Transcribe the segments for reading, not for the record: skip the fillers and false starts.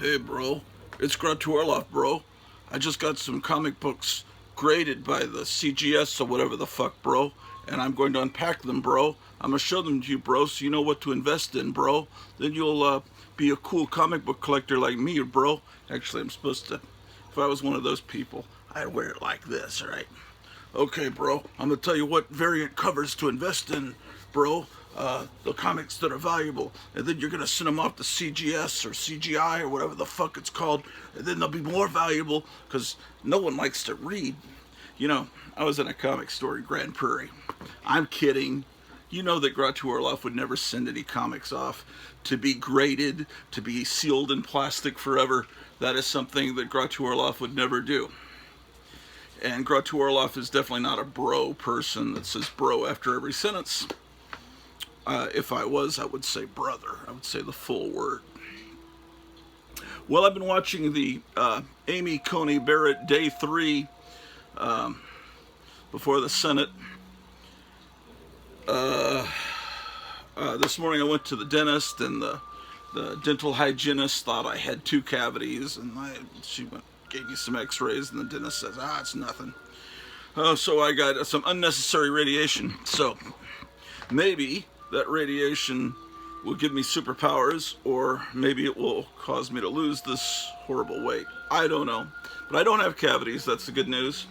Hey, bro. It's Grottu Orloff, bro. I just got some comic books graded by the CGS or whatever the fuck, bro. And I'm going to unpack them, bro. I'm going to show them to you, bro, so you know what to invest in, bro. Then you'll be a cool comic book collector like me, bro. Actually, I'm supposed to, if I was one of those people, I'd wear it like this, right? Okay, bro, I'm gonna tell you what variant covers to invest in, bro. The comics that are valuable, and then you're gonna send them off to CGS or CGI or whatever the fuck it's called, and then they'll be more valuable because no one likes to read. You know, I was in a comic store in Grand Prairie. I'm kidding. You know that Grottu Orloff would never send any comics off to be graded, to be sealed in plastic forever. That is something that Grottu Orloff would never do. And Grottu Orloff is definitely not a bro person that says bro after every sentence. If I was, I would say brother. I would say the full word. Well, I've been watching the Amy Coney Barrett Day 3 before the Senate. This morning I went to the dentist, and the dental hygienist thought I had 2 cavities, and she gave me some x-rays, and the dentist says, it's nothing. So I got some unnecessary radiation. So maybe that radiation will give me superpowers, or maybe it will cause me to lose this horrible weight. I don't know. But I don't have cavities. That's the good news.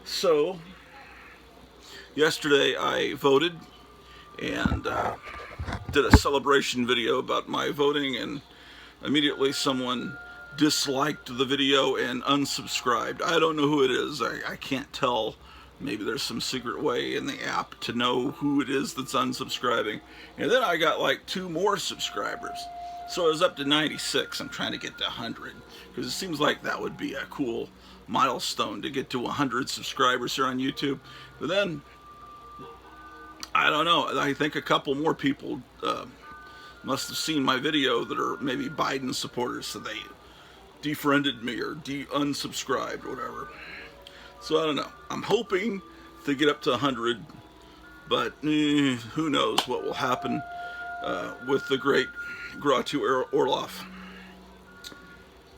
So yesterday I voted and did a celebration video about my voting, and immediately someone disliked the video and unsubscribed. I don't know who it is. I can't tell. Maybe there's some secret way in the app to know who it is that's unsubscribing. And then I got like 2 more subscribers. So I was up to 96. I'm trying to get to 100 because it seems like that would be a cool milestone to get to 100 subscribers here on YouTube. But then, I don't know. I think a couple more people must have seen my video that are maybe Biden supporters, so they defriended me or unsubscribed or whatever. So I don't know. I'm hoping to get up to 100, but who knows what will happen with the great Grottu Orloff.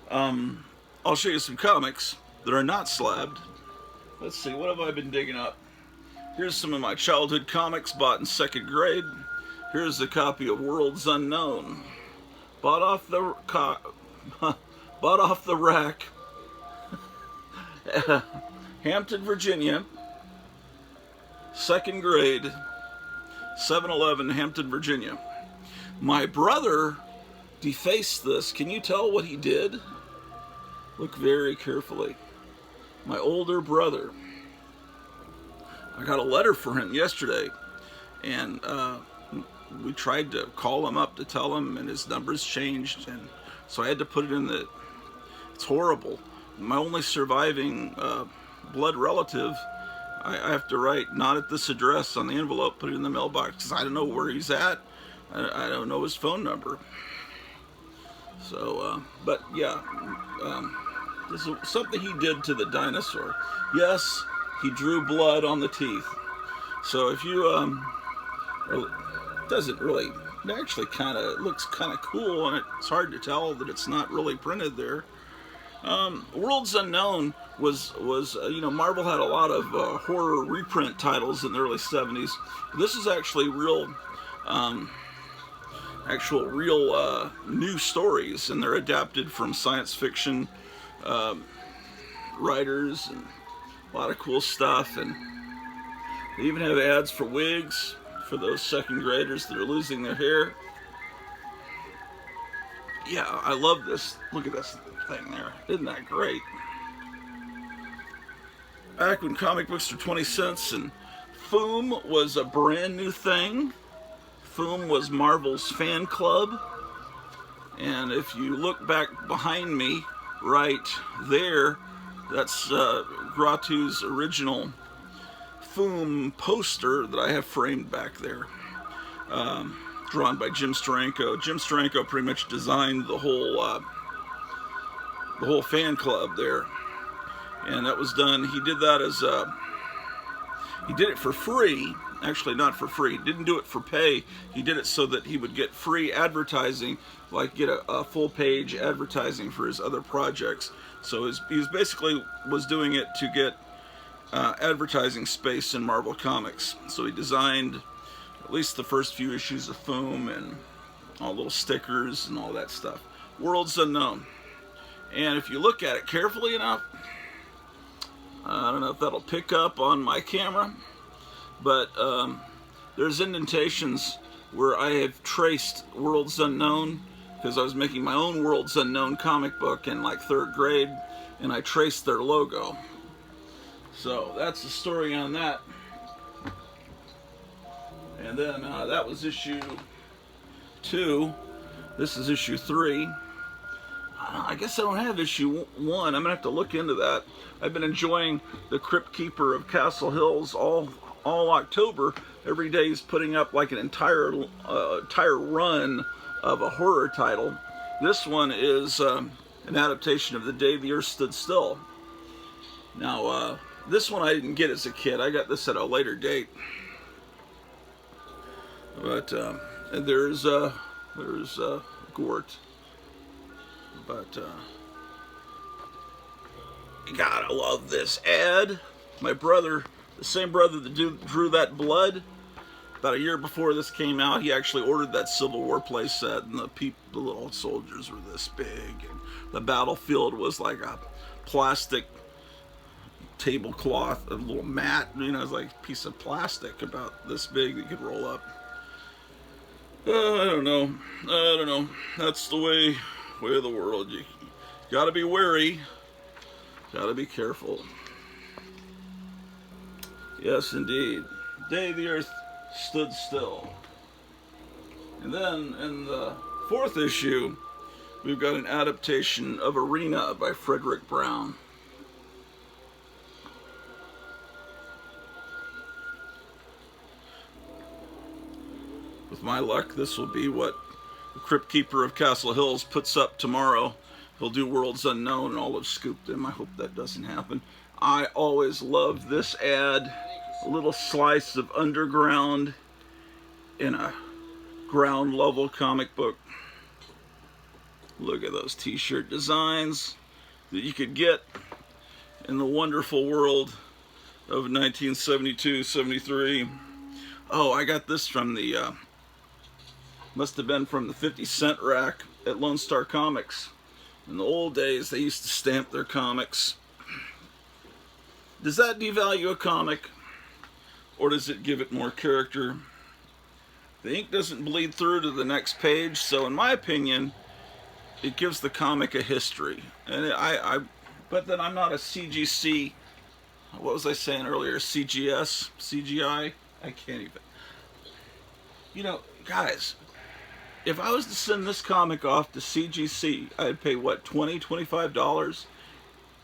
I'll show you some comics that are not slabbed. Let's see, what have I been digging up? Here's some of my childhood comics bought in 2nd grade. Here's a copy of Worlds Unknown. Bought off the rack. Hampton, Virginia. 2nd grade. 7-Eleven, Hampton, Virginia. My brother defaced this. Can you tell what he did? Look very carefully. My older brother. I got a letter for him yesterday, and we tried to call him up to tell him, and his numbers changed, and so I had to put it in the. It's horrible. My only surviving blood relative, I have to write not at this address on the envelope, put it in the mailbox because I don't know where he's at. I don't know his phone number. So, but yeah, this is something he did to the dinosaur. Yes, he drew blood on the teeth. So if you, it doesn't really, it actually looks kind of cool, and it's hard to tell that it's not really printed there. Worlds Unknown was Marvel had a lot of horror reprint titles in the early 70s. This is actually real, real new stories, and they're adapted from science fiction writers, and a lot of cool stuff. And they even have ads for wigs for those 2nd graders that are losing their hair. Yeah, I love this. Look at this thing there. Isn't that great? Back when comic books were 20 cents and Foom was a brand new thing. Foom was Marvel's fan club. And if you look back behind me, right there, that's Grottu's original Foom poster that I have framed back there. Drawn by Jim Steranko. Jim Steranko pretty much designed the whole fan club there, and that was done. He did that as he did it for free Actually, not for free. He didn't do it for pay. He did it so that he would get free advertising, like get a full page advertising for his other projects. So he basically was doing it to get advertising space in Marvel Comics. So he designed at least the first few issues of Foom and all little stickers and all that stuff. Worlds Unknown. And if you look at it carefully enough, I don't know if that'll pick up on my camera, but there's indentations where I have traced Worlds Unknown, because I was making my own Worlds Unknown comic book in like 3rd grade, and I traced their logo. So that's the story on that. And then that was issue 2. This is issue 3. I guess I don't have issue 1. I'm gonna have to look into that. I've been enjoying the Crypt Keeper of Castle Hills all October. Every day he's putting up like an entire run of a horror title. This one is an adaptation of The Day the Earth Stood Still. Now this one I didn't get as a kid. I got this at a later date. But there's Gort. But you gotta love this ad. My brother, the same brother that drew that Blood, about a year before this came out, he actually ordered that Civil War play set, and the little soldiers were this big, and the battlefield was like a plastic tablecloth, a little mat, you know, it was like a piece of plastic about this big that you could roll up. I don't know. That's the way of the world. You gotta be wary. Gotta be careful. Yes, indeed. Day the Earth Stood Still. And then in the 4th issue, we've got an adaptation of Arena by Frederick Brown. With my luck, this will be what the Crypt Keeper of Castle Hills puts up tomorrow. He'll do Worlds Unknown, and I'll have scooped him. I hope that doesn't happen. I always love this ad. A little slice of underground in a ground level comic book. Look at those t-shirt designs that you could get in the wonderful world of 1972-73. Oh, I got this from the must have been from the 50-cent rack at Lone Star Comics. In the old days, they used to stamp their comics. Does that devalue a comic, or does it give it more character? The ink doesn't bleed through to the next page, so in my opinion, it gives the comic a history. And but then I'm not a CGC. What was I saying earlier? CGS, CGI. I can't even. You know, guys. If I was to send this comic off to CGC, I'd pay, what, $20, $25?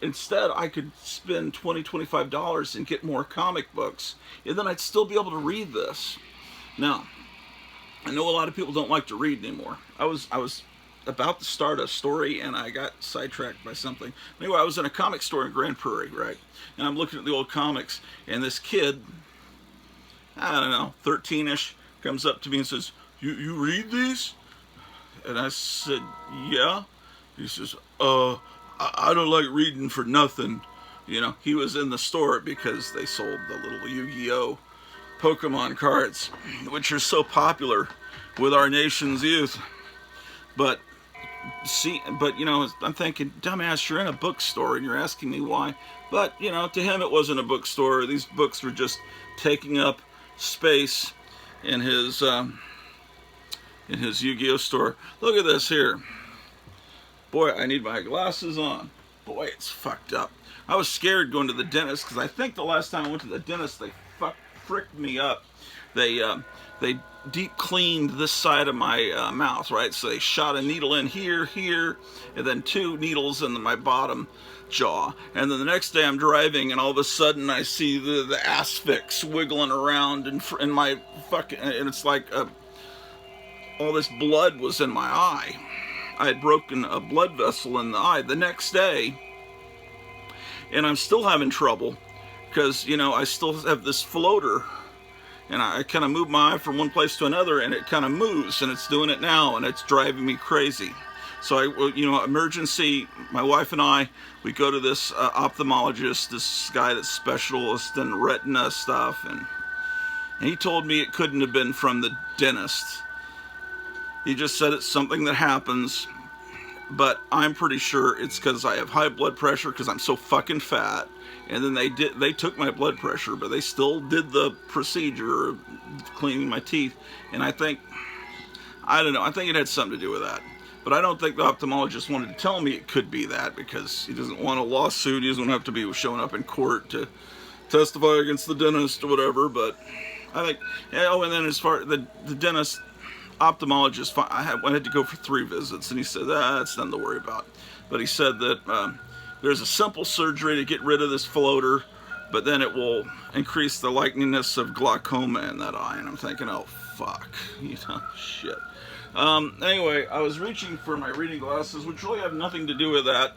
Instead, I could spend $20, $25 and get more comic books, and then I'd still be able to read this. Now, I know a lot of people don't like to read anymore. I was about to start a story, and I got sidetracked by something. Anyway, I was in a comic store in Grand Prairie, right? And I'm looking at the old comics, and this kid, I don't know, 13-ish, comes up to me and says, You read these? And I said, yeah. He says, I don't like reading for nothing. You know, he was in the store because they sold the little Yu-Gi-Oh! Pokemon cards, which are so popular with our nation's youth. But, you know, I'm thinking, dumbass, you're in a bookstore and you're asking me why. But, you know, to him it wasn't a bookstore. These books were just taking up space in his Yu-Gi-Oh store. Look at this here. Boy, I need my glasses on. Boy, it's fucked up. I was scared going to the dentist because I think the last time I went to the dentist, they fricked me up. They deep cleaned this side of my mouth, right? So they shot a needle in here, and then 2 needles in my bottom jaw. And then the next day I'm driving, and all of a sudden I see the asphyx wiggling around in my fucking, and it's like all this blood was in my eye. I had broken a blood vessel in the eye the next day, and I'm still having trouble because, you know, I still have this floater and I kind of move my eye from one place to another, and it kind of moves, and it's doing it now, and it's driving me crazy. So emergency, my wife and I, we go to this ophthalmologist, this guy that's specialist in retina stuff, and he told me it couldn't have been from the dentist. He just said it's something that happens, but I'm pretty sure it's because I have high blood pressure because I'm so fucking fat. And then they took my blood pressure, but they still did the procedure of cleaning my teeth. And I think it had something to do with that. But I don't think the ophthalmologist wanted to tell me it could be that, because he doesn't want a lawsuit. He doesn't have to be showing up in court to testify against the dentist or whatever. But I think, and then as far as the dentist, ophthalmologist, I had to go for 3 visits, and he said, that's nothing to worry about. But he said that there's a simple surgery to get rid of this floater, but then it will increase the likeliness of glaucoma in that eye. And I'm thinking, oh fuck, shit. Anyway, I was reaching for my reading glasses, which really have nothing to do with that.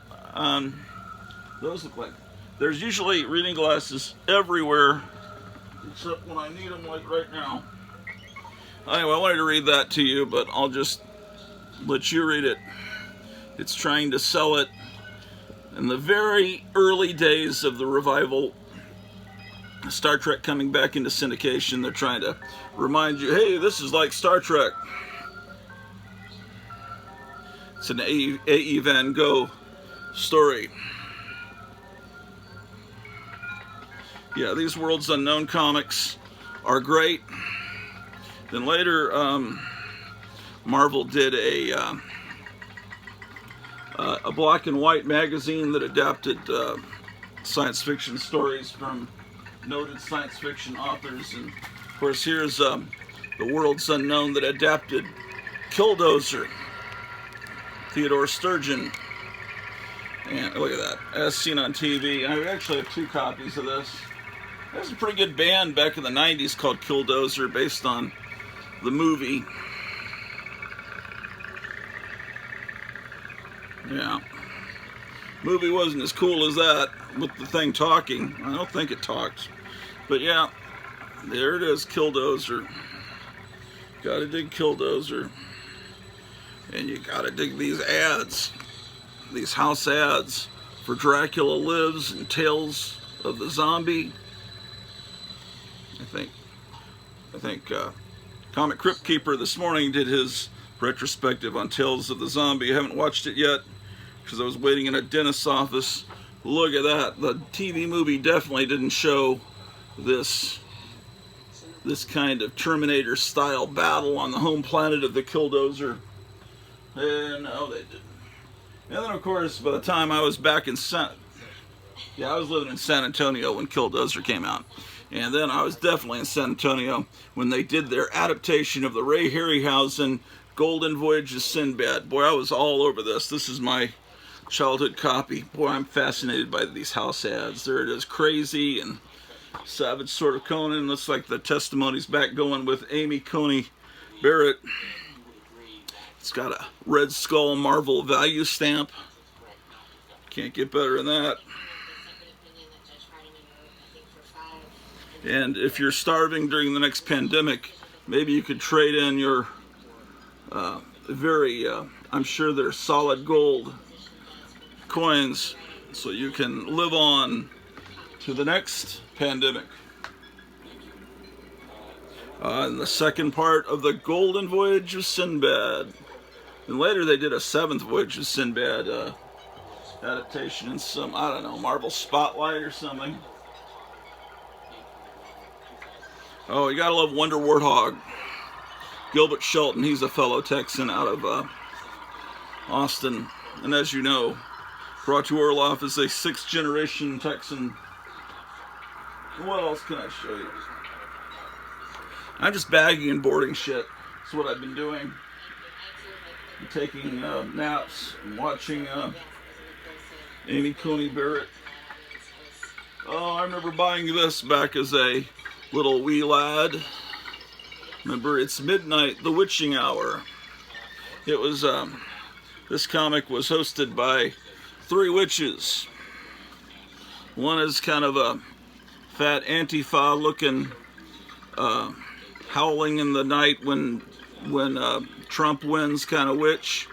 Those look like, there's usually reading glasses everywhere, except when I need them, like right now. Anyway, I wanted to read that to you, but I'll just let you read it. It's trying to sell it. In the very early days of the revival, Star Trek coming back into syndication, they're trying to remind you, hey, this is like Star Trek. It's an A.E. Van Gogh story. Yeah, these World's Unknown comics are great. Then later, Marvel did a black and white magazine that adapted science fiction stories from noted science fiction authors. And of course, here's the World's Unknown that adapted Killdozer, Theodore Sturgeon. And look at that, as seen on TV. I actually have 2 copies of this. There's a pretty good band back in the 90s called Killdozer, based on the movie. Yeah. Movie wasn't as cool as that, with the thing talking. I don't think it talks. But yeah, there it is, Killdozer. Gotta dig Killdozer. And you gotta dig these ads. These house ads for Dracula Lives and Tales of the Zombie. I think Comic Crypt Keeper this morning did his retrospective on Tales of the Zombie. I haven't watched it yet because I was waiting in a dentist's office. Look at that. The TV movie definitely didn't show this kind of Terminator style battle on the home planet of the Killdozer. And no, they didn't. And then of course, by the time I was back in I was living in San Antonio when Killdozer came out. And then I was definitely in San Antonio when they did their adaptation of the Ray Harryhausen Golden Voyage of Sinbad. Boy, I was all over this. This is my childhood copy. Boy, I'm fascinated by these house ads. There it is, crazy and savage sort of Conan. Looks like the testimony's back going with Amy Coney Barrett. It's got a Red Skull Marvel value stamp. Can't get better than that. And if you're starving during the next pandemic, maybe you could trade in your I'm sure they're solid gold coins so you can live on to the next pandemic. And the second part of the Golden Voyage of Sinbad. And later they did a 7th Voyage of Sinbad adaptation in some, I don't know, Marvel Spotlight or something. Oh, you gotta love Wonder Warthog. Gilbert Shelton, he's a fellow Texan out of Austin. And as you know, Grottu Orloff is a 6th generation Texan. What else can I show you? I'm just bagging and boarding shit. That's what I've been doing. I'm taking naps and watching Amy Coney Barrett. Oh, I remember buying this back as a little wee lad. Remember, it's midnight, the witching hour. It was, this comic was hosted by 3 witches. One is kind of a fat Antifa looking howling in the night when Trump wins kind of witch.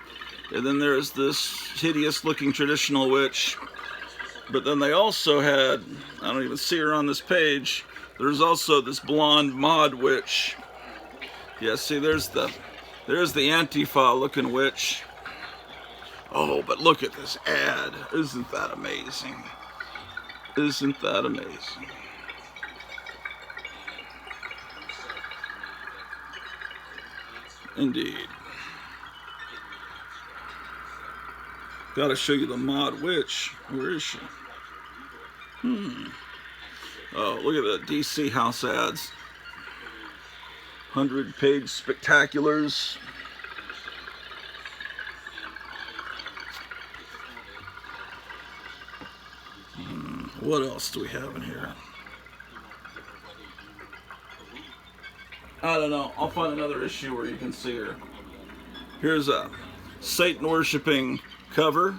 And then there's this hideous looking traditional witch. But then they also had, I don't even see her on this page, there's also this blonde mod witch. Yeah, see, there's the Antifa looking witch. Oh, but look at this ad. Isn't that amazing? Isn't that amazing? Indeed. Gotta show you the mod witch. Where is she? Oh, look at the DC house ads. 100-page spectaculars. What else do we have in here? I don't know. I'll find another issue where you can see her. Here's a Satan worshipping cover.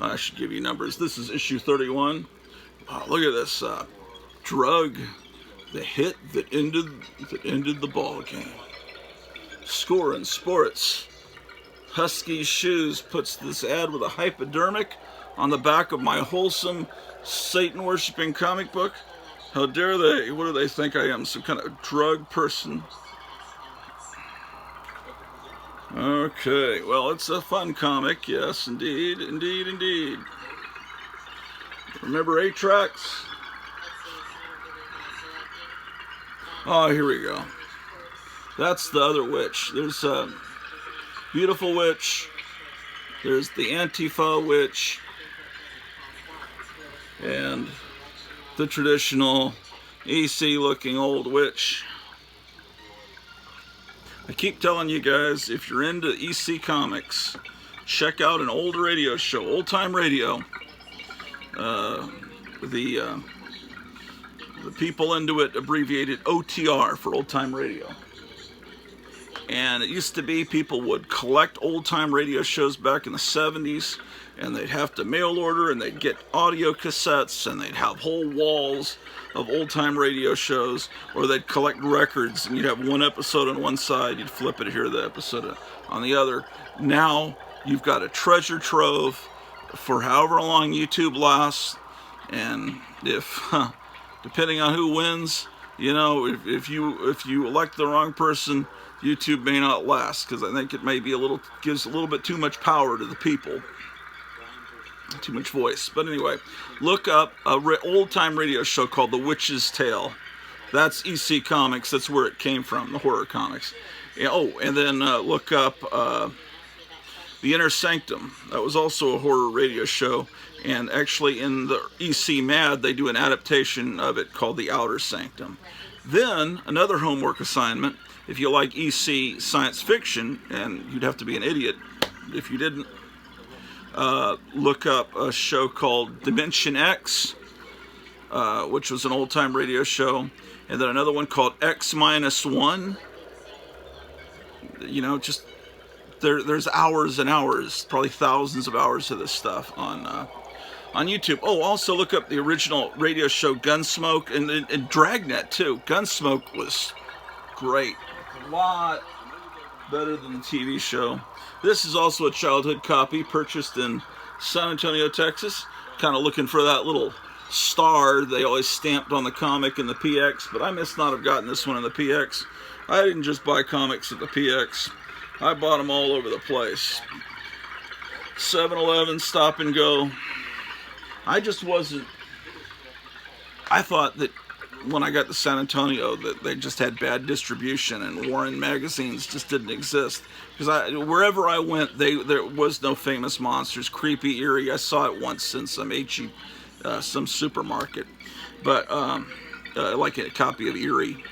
I should give you numbers. This is issue 31. Oh, look at this drug, the hit that ended the ball game. Score in sports. Husky Shoes puts this ad with a hypodermic on the back of my wholesome Satan worshipping comic book. How dare they? What do they think I am? Some kind of drug person? Okay, well, it's a fun comic. Yes, indeed, indeed, indeed. Remember 8-tracks? Oh, here we go. That's the other witch. There's a beautiful witch. There's the Antifa witch. And the traditional EC looking old witch. I keep telling you guys, if you're into EC comics, check out an old radio show, Old Time Radio. The people into it abbreviated OTR for Old Time Radio. And it used to be people would collect old time radio shows back in the 70s, and they'd have to mail order, and they'd get audio cassettes, and they'd have whole walls of old time radio shows, or they'd collect records, and you'd have one episode on one side, you'd flip it to hear the episode on the other. Now you've got a treasure trove for however long YouTube lasts, and if depending on who wins, you know, if you elect the wrong person, YouTube may not last, because I think it may be gives a little bit too much power to the people, too much voice. But anyway, look up a old-time radio show called The Witch's Tale. That's EC Comics. That's where it came from, the horror comics. Oh, and then look up The Inner Sanctum. That was also a horror radio show. And actually in the EC Mad, they do an adaptation of it called The Outer Sanctum. Then, another homework assignment, if you like EC science fiction, and you'd have to be an idiot if you didn't, look up a show called Dimension X, which was an old-time radio show, and then another one called X-1. You know, just there's hours and hours, probably thousands of hours of this stuff on YouTube. Oh, also look up the original radio show Gunsmoke, and Dragnet too. Gunsmoke was great, a lot better than the TV show. This is also a childhood copy purchased in San Antonio, Texas. Kind of looking for that little star they always stamped on the comic in the PX, but I must not have gotten this one in the PX. I didn't just buy comics at the PX. I bought them all over the place. 7-Eleven, Stop and Go. I just wasn't... I thought that when I got to San Antonio that they just had bad distribution and Warren magazines just didn't exist. Because wherever I went, there was no Famous Monsters. Creepy, Eerie. I saw it once in some some supermarket. But, like a copy of Eerie.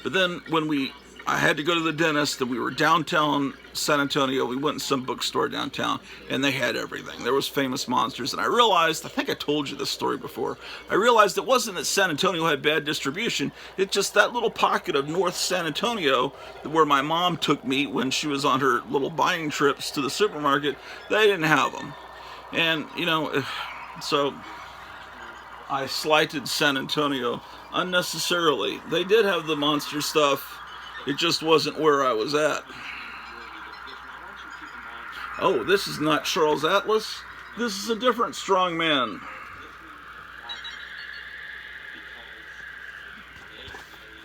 But then when I had to go to the dentist, and we were downtown San Antonio. We went in some bookstore downtown, and they had everything. There was Famous Monsters, and I realized, I think I told you this story before, I realized it wasn't that San Antonio had bad distribution, it's just that little pocket of North San Antonio where my mom took me when she was on her little buying trips to the supermarket, they didn't have them. And, you know, so I slighted San Antonio unnecessarily. They did have the monster stuff. It just wasn't where I was at. Oh, this is not Charles Atlas. This is a different strong man.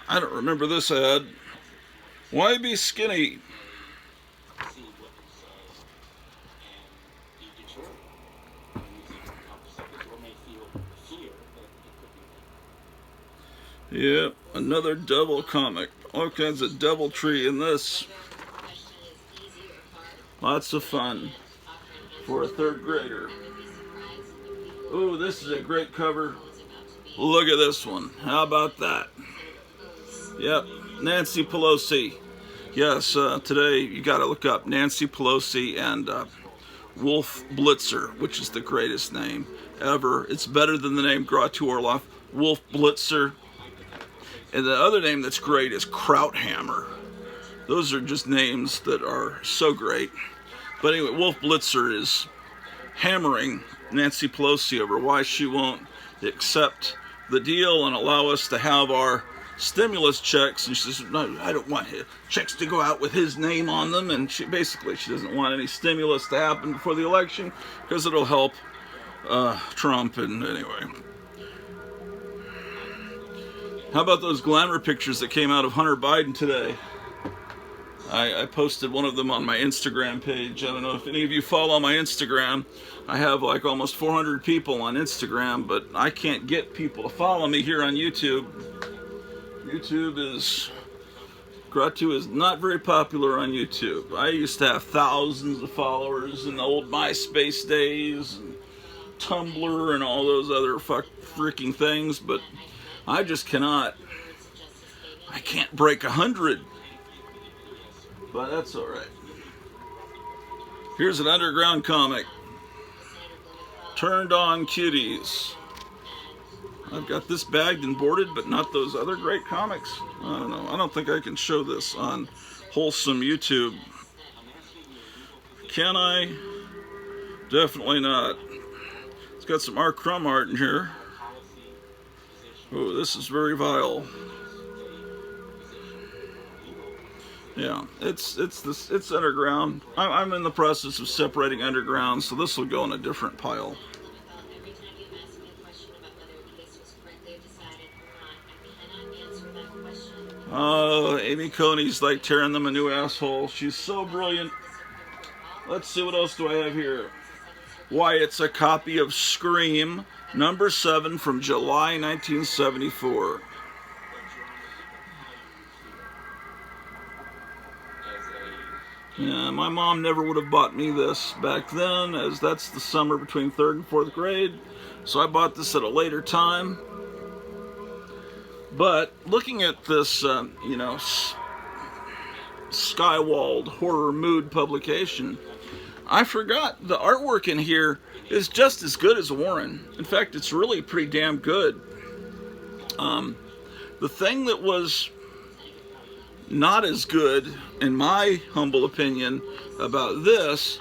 I don't remember this ad. Why be skinny? Yep, another devil comic. All kinds of deviltry in this. Lots of fun for a third grader. Ooh, this is a great cover. Look at this one. How about that? Yep, Nancy Pelosi. Yes, today you got to look up Nancy Pelosi and Wolf Blitzer, which is the greatest name ever. It's better than the name Grottu Orloff. Wolf Blitzer. And the other name that's great is Krauthammer. Those are just names that are so great. But anyway, Wolf Blitzer is hammering Nancy Pelosi over why she won't accept the deal and allow us to have our stimulus checks. And she says, no, I don't want checks to go out with his name on them. And she doesn't want any stimulus to happen before the election because it'll help Trump. And anyway. How about those glamour pictures that came out of Hunter Biden today? I posted one of them on my Instagram page. I don't know if any of you follow my Instagram. I have like almost 400 people on Instagram, but I can't get people to follow me here on YouTube. Grottu is not very popular on YouTube. I used to have thousands of followers in the old MySpace days, and Tumblr and all those other freaking things, but I just cannot. I can't break 100. But that's alright. Here's an underground comic. Turned on Kitties. I've got this bagged and boarded, but not those other great comics. I don't know. I don't think I can show this on wholesome YouTube. Can I? Definitely not. It's got some R. Crumb art in here. Oh, this is very vile. Yeah, it's underground. I'm in the process of separating underground, so this will go in a different pile. Oh, Amy Coney's like tearing them a new asshole. She's so brilliant. Let's see, what else do I have here? Why, it's a copy of Scream, number 7 from July 1974. Yeah, my mom never would have bought me this back then, as that's the summer between 3rd and 4th grade. So I bought this at a later time. But looking at this, skywalled horror mood publication, I forgot the artwork in here is just as good as Warren. In fact, it's really pretty damn good. The thing that was not as good, in my humble opinion, about this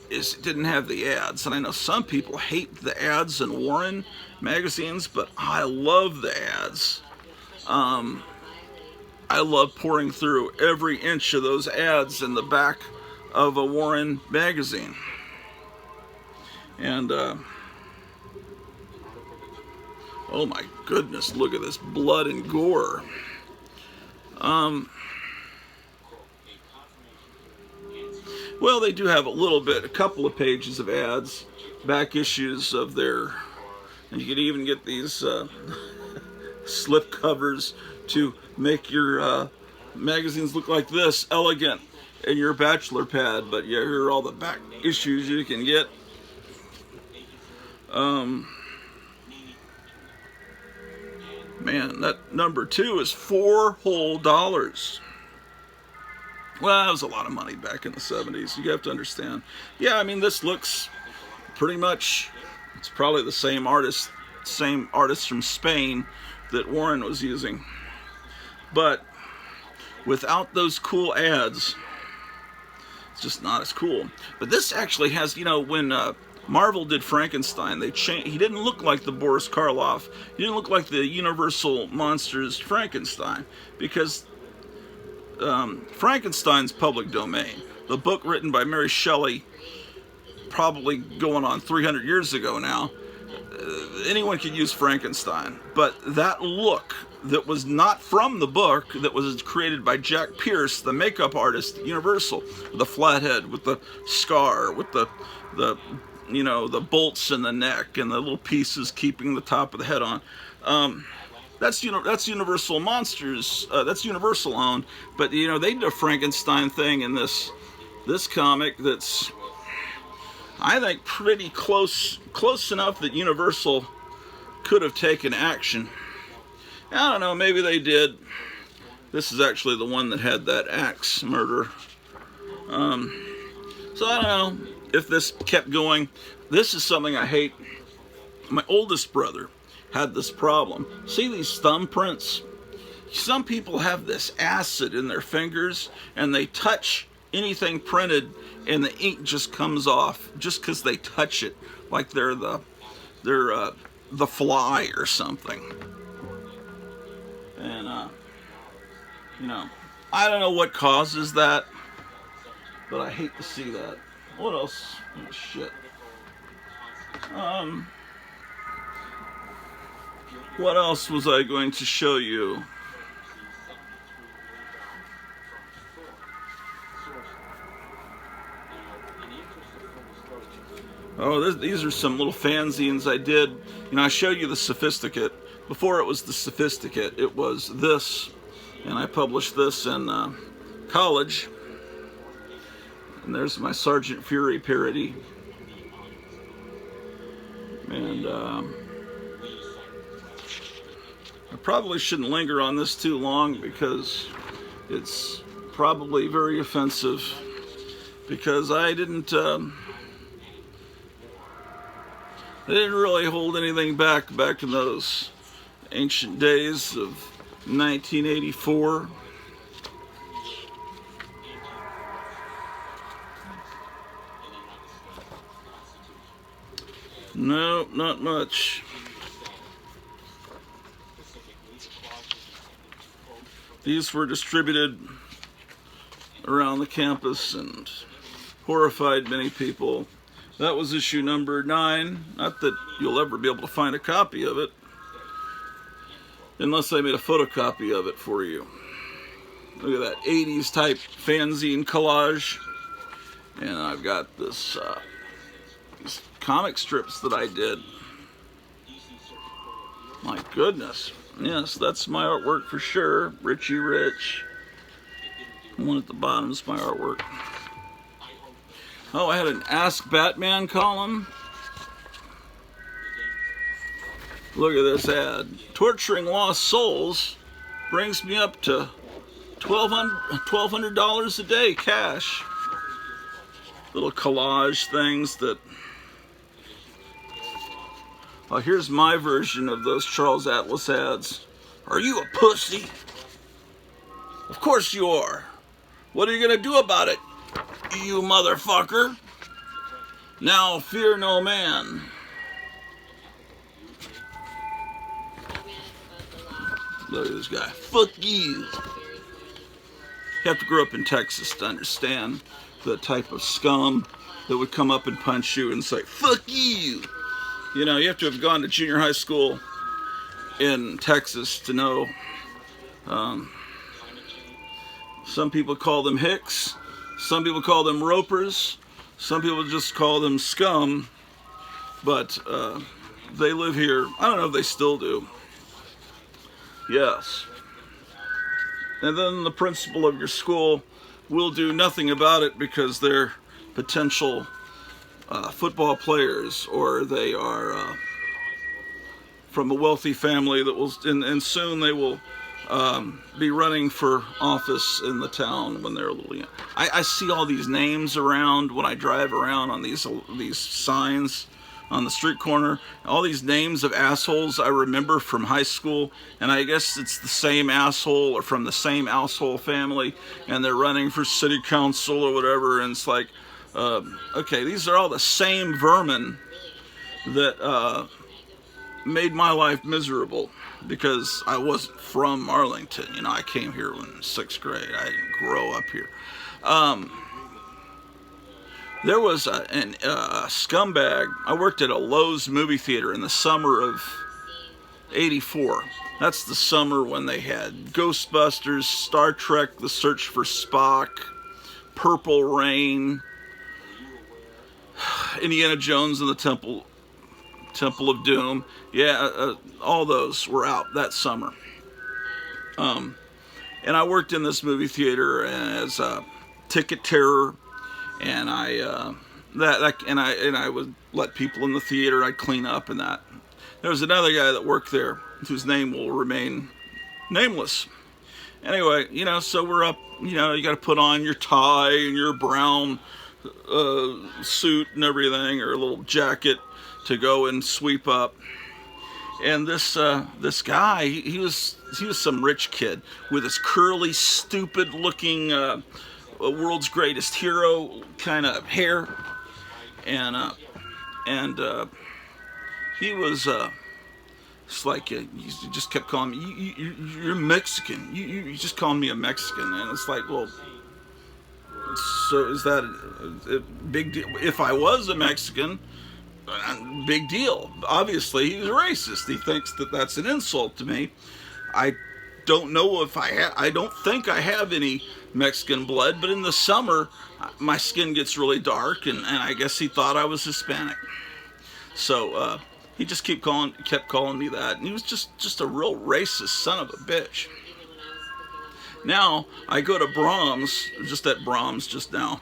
is it didn't have the ads. And I know some people hate the ads in Warren magazines, but I love the ads. I love pouring through every inch of those ads in the back of a Warren magazine. And, oh my goodness, look at this blood and gore. Well, they do have a couple of pages of ads, back issues of their, and you can even get these slip covers to make your magazines look like this, elegant, in your bachelor pad. But yeah, here are all the back issues you can get. Man, that number 2 is $4 whole. Well, that was a lot of money back in the 70s. You have to understand. Yeah, I mean, this looks pretty much, it's probably the same artist from Spain that Warren was using. But without those cool ads, it's just not as cool. But this actually has, when Marvel did Frankenstein. He didn't look like the Boris Karloff. He didn't look like the Universal Monsters Frankenstein, because Frankenstein's public domain. The book written by Mary Shelley, probably going on 300 years ago now. Anyone could use Frankenstein, but that look that was not from the book, that was created by Jack Pierce, the makeup artist at Universal, with the flat head, with the scar, with the you know, the bolts in the neck and the little pieces keeping the top of the head on. That's Universal Monsters. That's Universal owned, but you know, they did a Frankenstein thing in this comic that's, I think, pretty close enough that Universal could have taken action. I don't know, maybe they did. This is actually the one that had that axe murder. So I don't know if this kept going. This is something I hate. My oldest brother had this problem. See these thumbprints? Some people have this acid in their fingers and they touch anything printed and the ink just comes off just because they touch it, like they're the fly or something. And you know, I don't know what causes that, but I hate to see that. What else? Oh, shit. What else was I going to show you? Oh, these are some little fanzines I did. You know, I showed you the Sophisticate. Before it was the Sophisticate, it was this. And I published this in college. And there's my Sergeant Fury parody. And I probably shouldn't linger on this too long because it's probably very offensive. Because I didn't really hold anything back in those ancient days of 1984. No, not much. These were distributed around the campus and horrified many people. That was issue number 9. Not that you'll ever be able to find a copy of it, unless I made a photocopy of it for you. Look at that 80s type fanzine collage. And I've got this these comic strips that I did. My goodness. Yes, that's my artwork for sure. Richie Rich. The one at the bottom is my artwork. Oh, I had an Ask Batman column. Look at this ad. Torturing lost souls brings me up to $1,200 a day cash. Little collage things that... Well, here's my version of those Charles Atlas ads. Are you a pussy? Of course you are. What are you gonna do about it, you motherfucker? Now fear no man. Look at this guy. Fuck you. You have to grow up in Texas to understand the type of scum that would come up and punch you and say, fuck you. You know, you have to have gone to junior high school in Texas to know. Some people call them hicks. Some people call them ropers. Some people just call them scum. But they live here. I don't know if they still do. Yes. And then the principal of your school will do nothing about it because they're potential football players, or they are from a wealthy family that will, and soon they will be running for office in the town when they're a little young. I see all these names around when I drive around on these signs on the street corner. All these names of assholes I remember from high school, and I guess it's the same asshole or from the same asshole family, and they're running for city council or whatever, and it's like, Okay, these are all the same vermin that made my life miserable because I wasn't from Arlington. You know, I came here in sixth grade. I didn't grow up here. Um, there was a scumbag. I worked at a Lowe's movie theater in the summer of '84. That's the summer when they had Ghostbusters, Star Trek, The Search for Spock, Purple Rain, Indiana Jones and the Temple of Doom. Yeah, all those were out that summer. And I worked in this movie theater as a ticket terror, and I would let people in the theater. I'd clean up and that. There was another guy that worked there whose name will remain nameless. Anyway, you know, so we're up. You know, you got to put on your tie and your brown suit and everything, or a little jacket to go and sweep up. And this guy, he was some rich kid with his curly, stupid-looking world's greatest hero kind of hair, and he was. It's like you just kept calling me. You're Mexican. You just calling me a Mexican, and it's like, well, so is that a big deal? If I was a Mexican, big deal. Obviously, he's racist. He thinks that that's an insult to me. I don't know if I don't think I have any Mexican blood, but in the summer, my skin gets really dark, and I guess he thought I was Hispanic. So he just kept calling me that, and he was just a real racist son of a bitch. Now I go to Brahms, just at Brahms just now,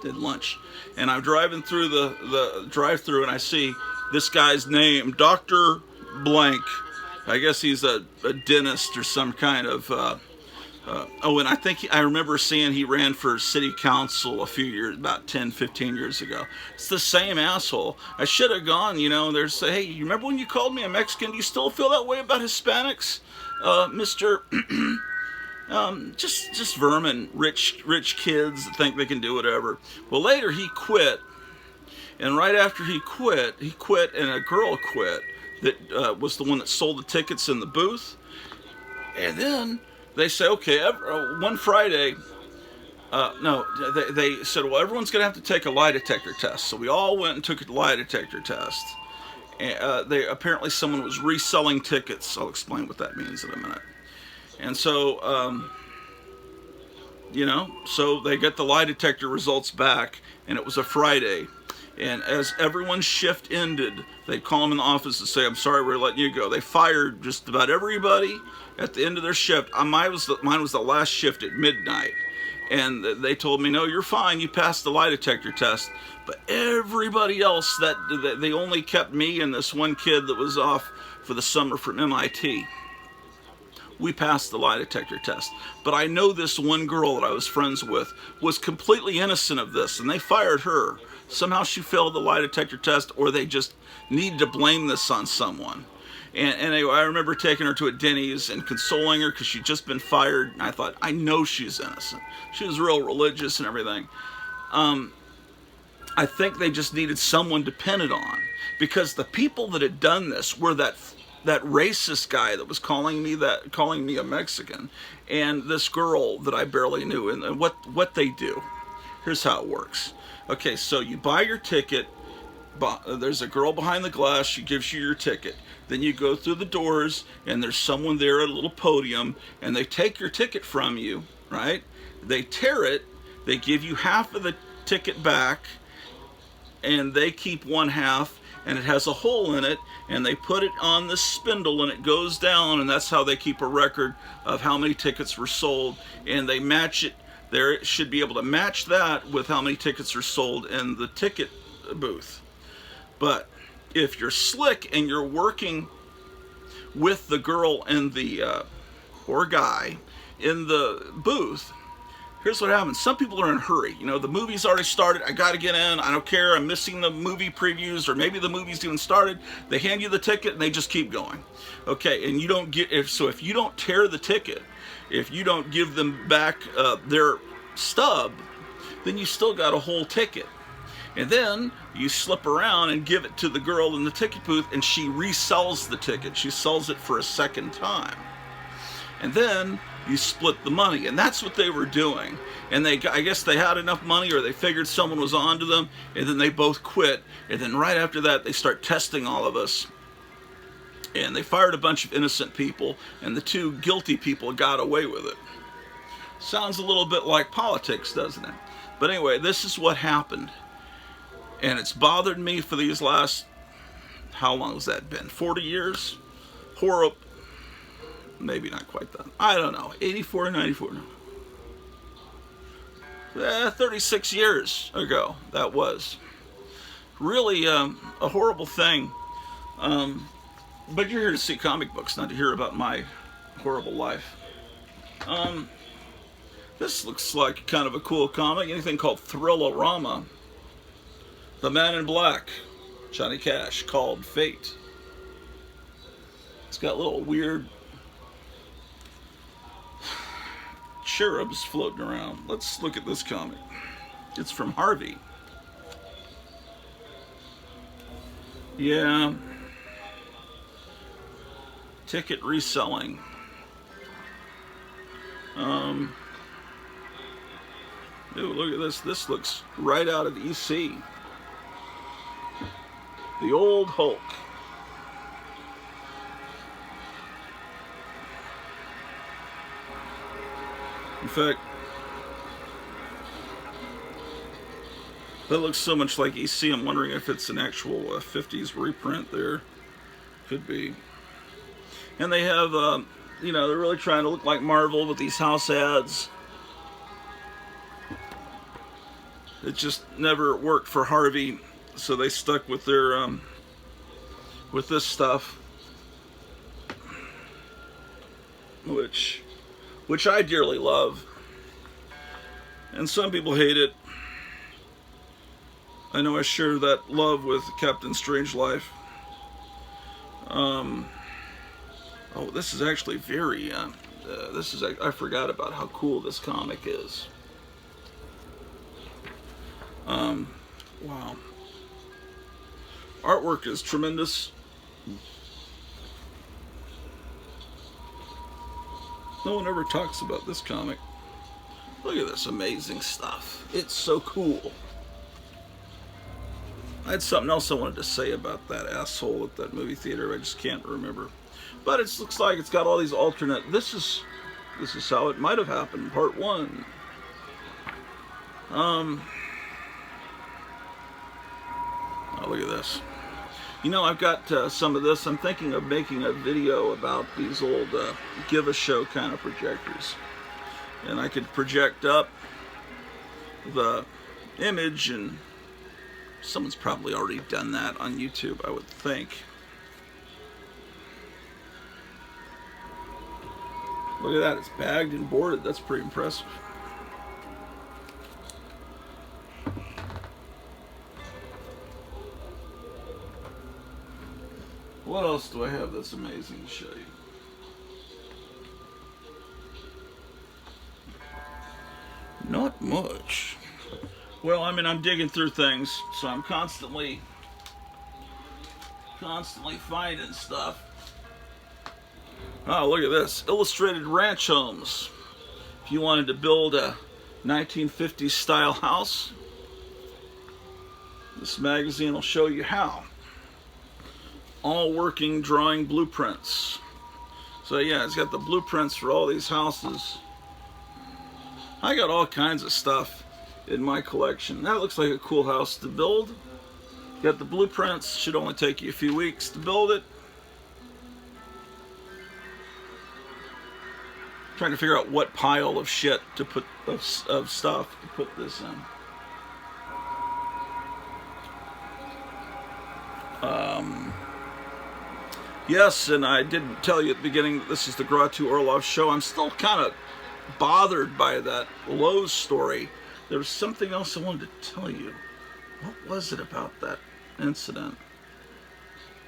did lunch, and I'm driving through the drive-through, and I see this guy's name, Dr. Blank. I guess he's a dentist or some kind of. And I think I remember seeing he ran for city council a few years, about 10, 15 years ago. It's the same asshole. I should have gone, you know, there's, hey, you remember when you called me a Mexican? Do you still feel that way about Hispanics? Mr. Just vermin, rich kids that think they can do whatever. Well, later he quit, and right after he quit, and a girl quit that was the one that sold the tickets in the booth. And then they say, okay, one Friday, they said, well, everyone's going to have to take a lie detector test. So we all went and took a lie detector test. And apparently someone was reselling tickets. I'll explain what that means in a minute. And so, so they get the lie detector results back, and it was a Friday. And as everyone's shift ended, they'd call them in the office and say, I'm sorry, we're letting you go. They fired just about everybody at the end of their shift. Mine was the last shift at midnight. And they told me, no, you're fine. You passed the lie detector test. But everybody else, they only kept me and this one kid that was off for the summer from MIT. We passed the lie detector test. But I know this one girl that I was friends with was completely innocent of this, and they fired her. Somehow she failed the lie detector test, or they just needed to blame this on someone. And anyway, I remember taking her to a Denny's and consoling her because she'd just been fired. And I thought, I know she's innocent. She was real religious and everything. I think they just needed someone to pin it on, because the people that had done this were that racist guy that was calling me a Mexican, and this girl that I barely knew. And what they do. Here's how it works. Okay, so you buy your ticket. There's a girl behind the glass. She gives you your ticket. Then you go through the doors, and there's someone there at a little podium, and they take your ticket from you, right? They tear it. They give you half of the ticket back, and they keep one half, and it has a hole in it, and they put it on this spindle, and it goes down, and that's how they keep a record of how many tickets were sold, and they match it. They should be able to match that with how many tickets are sold in the ticket booth. But if you're slick and you're working with the girl and or guy in the booth, here's what happens. Some people are in a hurry. You know, the movie's already started. I got to get in. I don't care. I'm missing the movie previews, or maybe the movie's even started. They hand you the ticket and they just keep going. Okay, and you don't get if you don't tear the ticket, if you don't give them back their stub, then you still got a whole ticket. And then you slip around and give it to the girl in the ticket booth, and she resells the ticket. She sells it for a second time. And then you split the money. And that's what they were doing. And I guess they had enough money, or they figured someone was onto them, and then they both quit. And then right after that, they start testing all of us. And they fired a bunch of innocent people, and the two guilty people got away with it. Sounds a little bit like politics, doesn't it? But anyway, this is what happened. And it's bothered me for these last, how long has that been? 40 years? Horrible. Maybe not quite that. I don't know. 84, 94. No. 36 years ago, that was. Really a horrible thing. But you're here to see comic books, not to hear about my horrible life. This looks like kind of a cool comic. Anything called Thrill-O-Rama. The Man in Black, Johnny Cash, called Fate. It's got little weird cherubs floating around. Let's look at this comic. It's from Harvey. Yeah. Ticket reselling. Ooh, look at this. This looks right out of EC. The old Hulk. In fact, that looks so much like EC, I'm wondering if it's an actual 50s reprint there. Could be. And they have, you know, they're really trying to look like Marvel with these house ads. It just never worked for Harvey, so they stuck with their, with this stuff. Which I dearly love. And some people hate it. I know I share that love with Captain Strangelove. Oh, this is actually very, I forgot about how cool this comic is. Wow. Artwork is tremendous. No one ever talks about this comic. Look at this amazing stuff. It's so cool. I had something else I wanted to say about that asshole at that movie theater. I just can't remember. But it looks like it's got all these alternate. This is how it might have happened. Part 1. Oh, look at this. You know, I've got some of this. I'm thinking of making a video about these old give-a-show kind of projectors. And I could project up the image, and someone's probably already done that on YouTube, I would think. Look at that. It's bagged and boarded. That's pretty impressive. What else do I have that's amazing to show you? Not much. Well, I mean, I'm digging through things, so I'm constantly finding stuff. Oh, look at this. Illustrated ranch homes. If you wanted to build a 1950s style house, this magazine will show you how. All working drawing blueprints. So yeah, it's got the blueprints for all these houses. I got all kinds of stuff in my collection. That looks like a cool house to build. Got the blueprints. Should only take you a few weeks to build it. Trying to figure out what pile of shit to put of stuff to put this in. Yes, and I didn't tell you at the beginning that this is the Grottu Orloff show. I'm still kind of bothered by that Lowe's story. There was something else I wanted to tell you. What was it about that incident?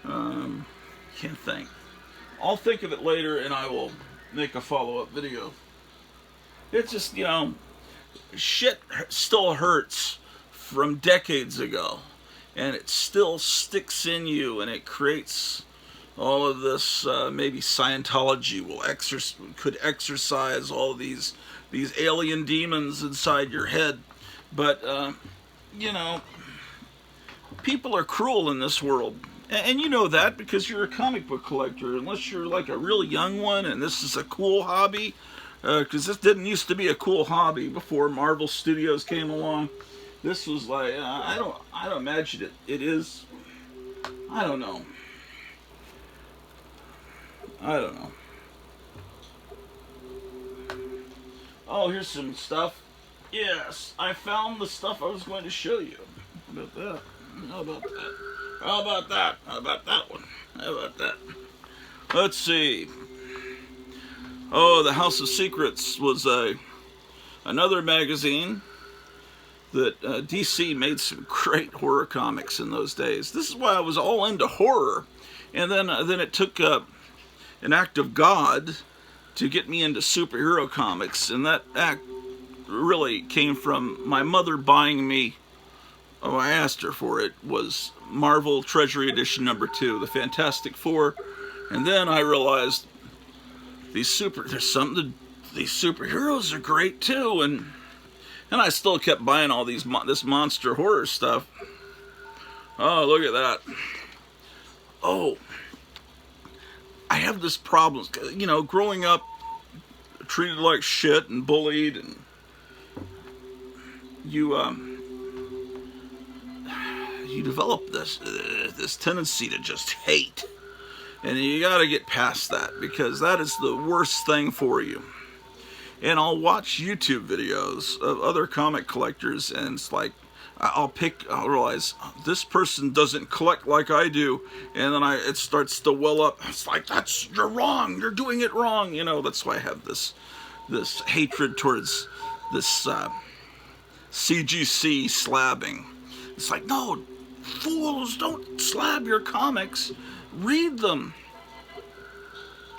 Can't think. I'll think of it later, and I will make a follow-up video. It's just, you know, shit still hurts from decades ago, and it still sticks in you, and it creates all of this. Maybe Scientology could exercise all these alien demons inside your head, but you know, people are cruel in this world. And you know that because you're a comic book collector, unless you're like a really young one and this is a cool hobby, because this didn't used to be a cool hobby before Marvel Studios came along. This was like, I don't imagine it is. I don't know. Oh, here's some stuff. Yes, I found the stuff I was going to show you. How about that? How about that? How about that? How about that one? How about that? Let's see. Oh, The House of Secrets was another magazine that DC made some great horror comics in those days. This is why I was all into horror. And then it took an act of God to get me into superhero comics. And that act really came from my mother buying me, I asked her for it, was Marvel Treasury Edition #2, the Fantastic Four. And then I realized these superheroes are great too, and I still kept buying all this monster horror stuff. Oh, look at that. Oh, I have this problem, you know, growing up treated like shit and bullied, and you develop this tendency to just hate, and you got to get past that, because that is the worst thing for you. And I'll watch YouTube videos of other comic collectors, and it's like I'll realize this person doesn't collect like I do, and then it starts to well up. It's like, you're wrong, you're doing it wrong, you know. That's why I have this hatred towards this CGC slabbing. It's like, no, fools, don't slab your comics, read them.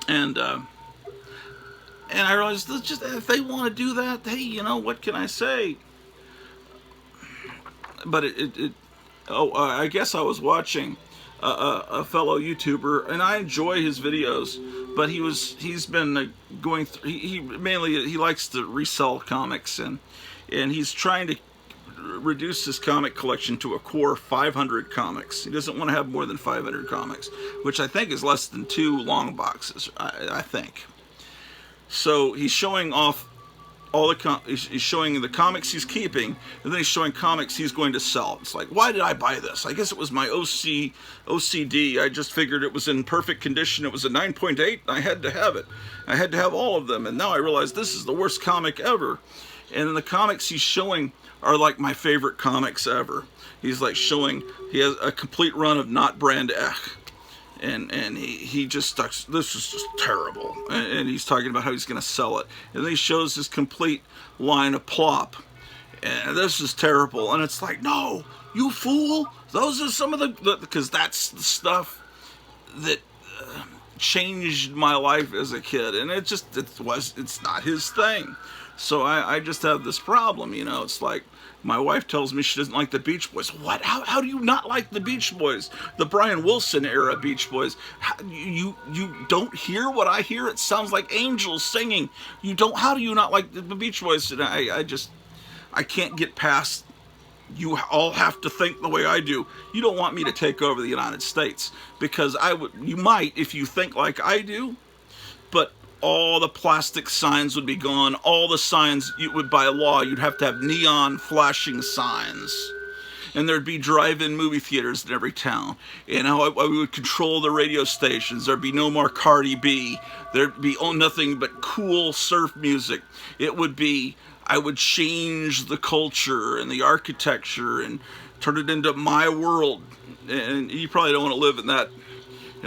And I realized that just if they want to do that, hey, you know, what can I say? But I guess I was watching a fellow YouTuber, and I enjoy his videos, but he's been going through, he likes to resell comics, and he's trying to reduce his comic collection to a core 500 comics. He doesn't want to have more than 500 comics, which I think is less than 2 long boxes, I think. So he's showing off he's showing the comics he's keeping, and then he's showing comics he's going to sell. It's like, why did I buy this? I guess it was my OCD. I just figured it was in perfect condition. It was a 9.8. I had to have it. I had to have all of them. And now I realize this is the worst comic ever. And the comics he's showing are like my favorite comics ever. He's like showing, he has a complete run of Not Brand Ech. And he just stuck, this is just terrible. And he's talking about how he's going to sell it. And then he shows his complete line of Plop. And this is terrible. And it's like, no, you fool. Those are some of because that's the stuff that changed my life as a kid. And it's not his thing. So I just have this problem, you know. It's like, my wife tells me she doesn't like the Beach Boys. What? How do you not like the Beach Boys? The Brian Wilson era Beach Boys. You don't hear what I hear? It sounds like angels singing. How do you not like the Beach Boys? And I can't get past, you all have to think the way I do. You don't want me to take over the United States, because you might if you think like I do, but all the plastic signs would be gone. All the signs, by law, you'd have to have neon flashing signs. And there'd be drive-in movie theaters in every town. And we would control the radio stations. There'd be no more Cardi B. There'd be nothing but cool surf music. I would change the culture and the architecture and turn it into my world. And you probably don't want to live in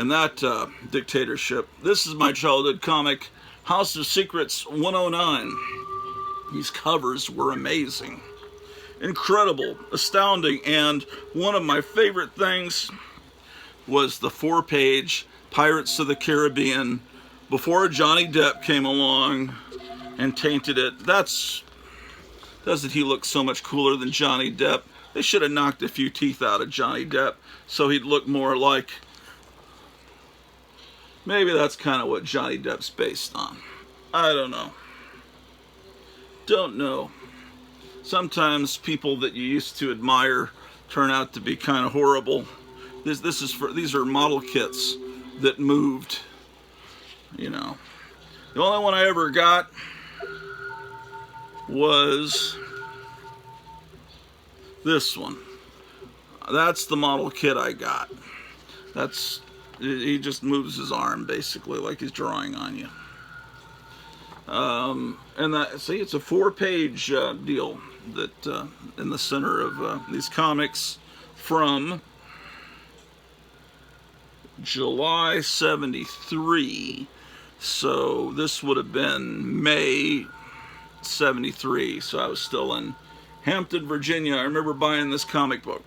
that dictatorship. This is my childhood comic, House of Secrets 109. These covers were amazing, incredible, astounding, and one of my favorite things was the 4-page Pirates of the Caribbean before Johnny Depp came along and tainted it. Doesn't he look so much cooler than Johnny Depp? They should have knocked a few teeth out of Johnny Depp so he'd look more like, maybe that's kind of what Johnny Depp's based on. I don't know. Don't know. Sometimes people that you used to admire turn out to be kind of horrible. These are model kits that moved, you know. The only one I ever got was this one. That's the model kit I got. He just moves his arm basically like he's drawing on you. And that, see, it's a 4-page deal that in the center of these comics from July '73. So this would have been May '73. So I was still in Hampton, Virginia. I remember buying this comic book.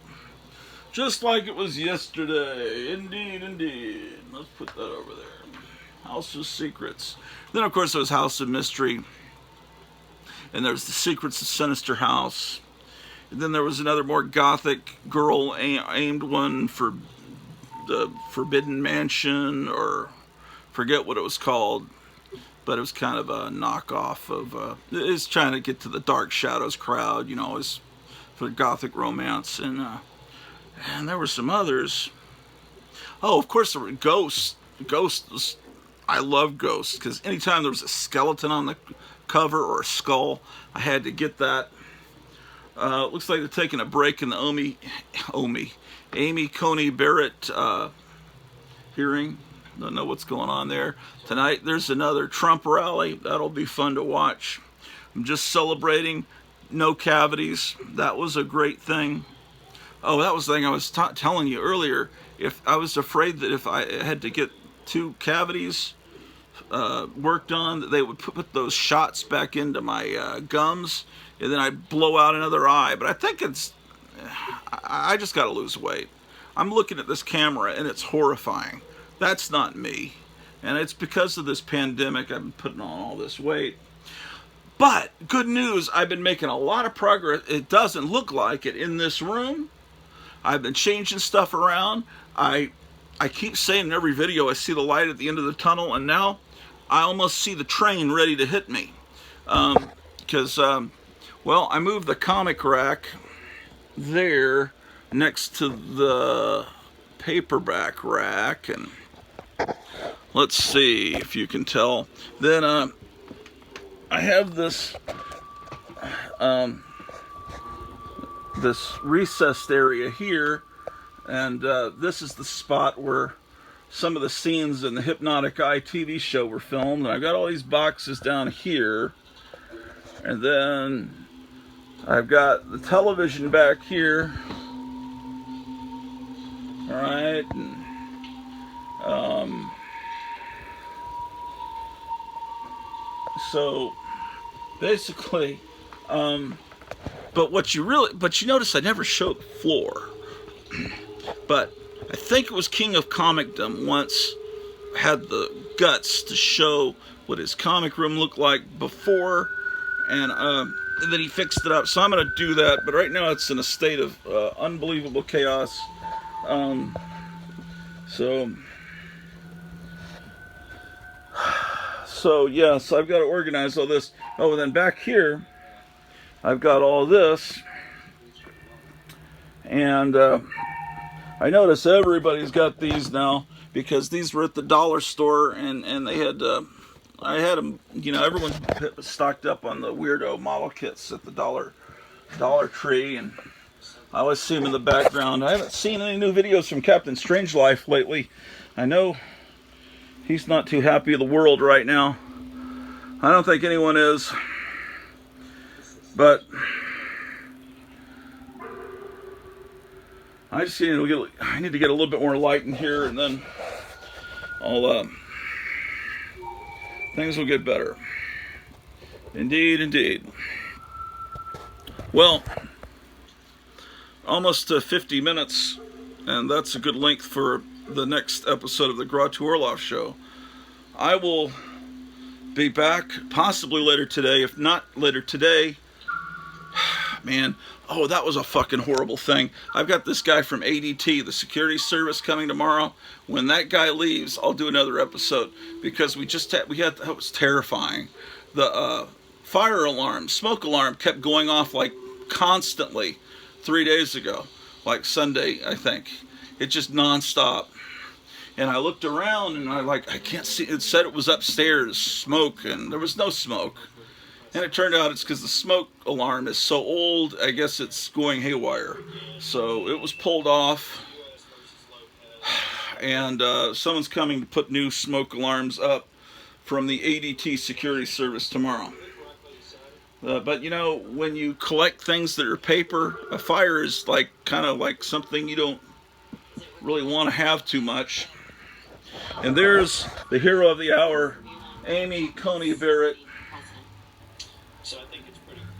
Just like it was yesterday. Indeed, indeed. Let's put that over there. House of Secrets. Then, of course, there was House of Mystery. And there's The Secrets of Sinister House. And then there was another more gothic girl aimed one for the Forbidden Mansion, or forget what it was called. But it was kind of a knockoff of, it's trying to get to the Dark Shadows crowd, you know, it's for gothic romance. And there were some others. Oh, of course, there were Ghosts. Ghost was, I love Ghosts, because anytime there was a skeleton on the cover or a skull, I had to get that. Looks like they're taking a break in the Amy Coney Barrett hearing. Don't know what's going on there. Tonight there's another Trump rally. That'll be fun to watch. I'm just celebrating no cavities. That was a great thing. Oh, that was the thing I was telling you earlier. If I was afraid that if I had to get 2 cavities worked on, that they would put those shots back into my gums, and then I'd blow out another eye. But I think I just got to lose weight. I'm looking at this camera and it's horrifying. That's not me. And it's because of this pandemic I've been putting on all this weight. But good news, I've been making a lot of progress. It doesn't look like it in this room. I've been changing stuff around. I keep saying in every video I see the light at the end of the tunnel, and now I almost see the train ready to hit me. Because, well, I moved the comic rack there next to the paperback rack, and let's see if you can tell. Then I have this this recessed area here, and this is the spot where some of the scenes in the Hypnotic Eye TV show were filmed. And I've got all these boxes down here, and then I've got the television back here. All right, and so basically, but you notice I never showed the floor. But I think it was King of Comicdom once had the guts to show what his comic room looked like before, and then he fixed it up. So I'm going to do that, but right now it's in a state of unbelievable chaos. So yes, I've got to organize all this. Oh, and then back here, I've got all this, and I notice everybody's got these now, because these were at the dollar store, and they had, I had them, you know, everyone stocked up on the weirdo model kits at the Dollar Tree, and I always see them in the background. I haven't seen any new videos from Captain Strangelove lately. I know he's not too happy with the world right now. I don't think anyone is, but I just I need to get a little bit more light in here, and then things will get better. Indeed, indeed. Well, almost 50 minutes, and that's a good length for the next episode of the Grottu Orloff Show. I will be back possibly later today. If not later today, man. Oh, that was a fucking horrible thing. I've got this guy from ADT, the security service, coming tomorrow. When that guy leaves, I'll do another episode, because we had that was terrifying. The fire alarm, smoke alarm kept going off like constantly 3 days ago, like Sunday, I think. It just nonstop. And I looked around and I can't see. It said it was upstairs, smoke, and there was no smoke. And it turned out it's because the smoke alarm is so old, I guess it's going haywire. So it was pulled off. And someone's coming to put new smoke alarms up from the ADT security service tomorrow. But you know, when you collect things that are paper, a fire is like kind of like something you don't really want to have too much. And there's the hero of the hour, Amy Coney Barrett.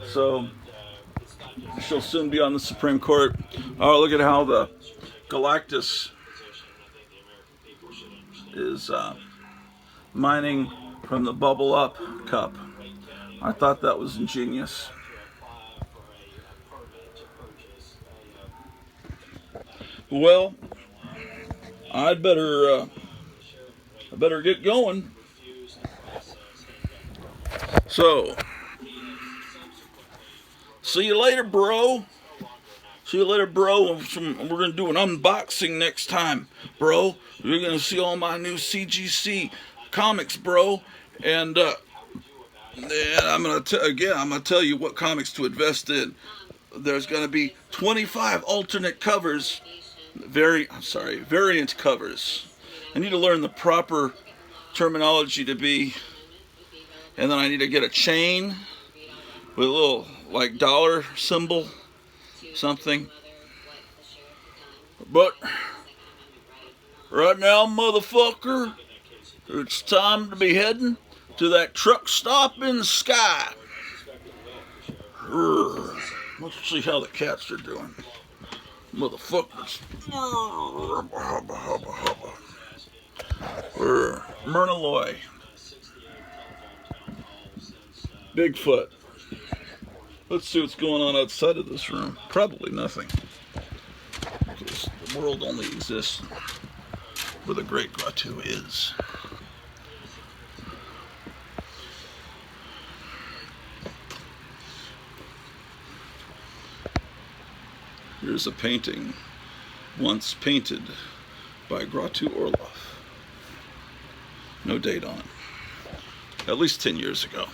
So she'll soon be on the Supreme Court. Oh, look at how the Galactus is mining from the Bubble Up cup. I thought that was ingenious. Well, I better get going. So, see you later, bro. See you later, bro. We're going to do an unboxing next time, bro. You're going to see all my new CGC comics, bro. And I'm going to tell you what comics to invest in. There's going to be 25 alternate covers, variant covers. I need to learn the proper terminology to be, and then I need to get a chain with a little like dollar symbol, something. But right now, motherfucker, it's time to be heading to that truck stop in the sky. Let's see how the cats are doing. Motherfuckers. Myrna Bigfoot. Let's see what's going on outside of this room. Probably nothing, because the world only exists where the great Grottu is. Here's a painting once painted by Grottu Orloff. No date on it. At least 10 years ago.